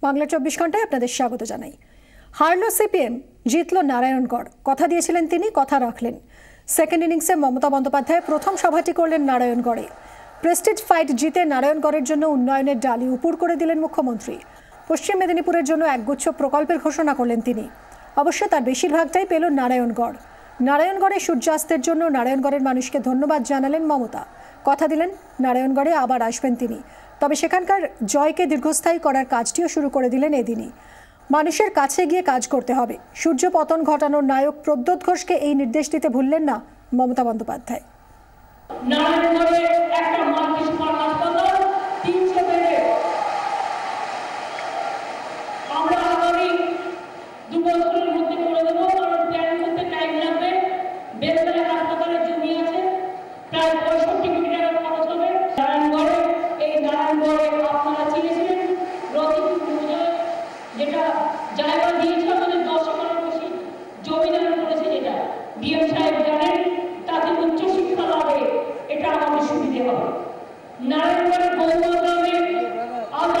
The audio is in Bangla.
বাংলা 24 ঘন্টায় আপনাদের স্বাগত জানাই। হারলো সিপিএম, জিতল নারায়ণগড়। কথা দিয়েছিলেন তিনি, কথা রাখলেন। সেকেন্ড ইনিংসে মমতা বন্দ্যোপাধ্যায় প্রথম সভাটি করলেন নারায়ণগড়ে। প্রেস্টিজ ফাইট জিতে নারায়ণগড়ের জন্য উন্নয়নের ডালি উপুর করে দিলেন মুখ্যমন্ত্রী। পশ্চিম মেদিনীপুরের জন্য একগুচ্ছ প্রকল্পের ঘোষণা করলেন তিনি। অবশ্য তার বেশিরভাগটাই পেল নারায়ণগড়। নারায়ণগড়ে সূর্যাস্তের জন্য নারায়ণগড়ের মানুষকে ধন্যবাদ জানালেন মমতা। কথা দিলেন নারায়ণগড়ে আবার আসবেন তিনি। তবে সেখানকার জয়কে দীর্ঘস্থায়ী করার কাজটিও শুরু করে দিলেন এদিনই। মানুষের কাছে গিয়ে কাজ করতে হবে। সূর্য পতন ঘটানোর নায়ক প্রদ্যোৎ ঘোষকে এই নির্দেশ দিতে ভুললেন না মমতা বন্দ্যোপাধ্যায়। জায়গা দিয়েছে আমাদের 10 একরের বেশি জমি দান করেছে, যেটা ডিএম সাহেব জানেন, তাতে উচ্চ শিক্ষা লাভে এটা আমাদের সুবিধে হবে। নারায়ণগড়ের গৌবা গ্রামে আজ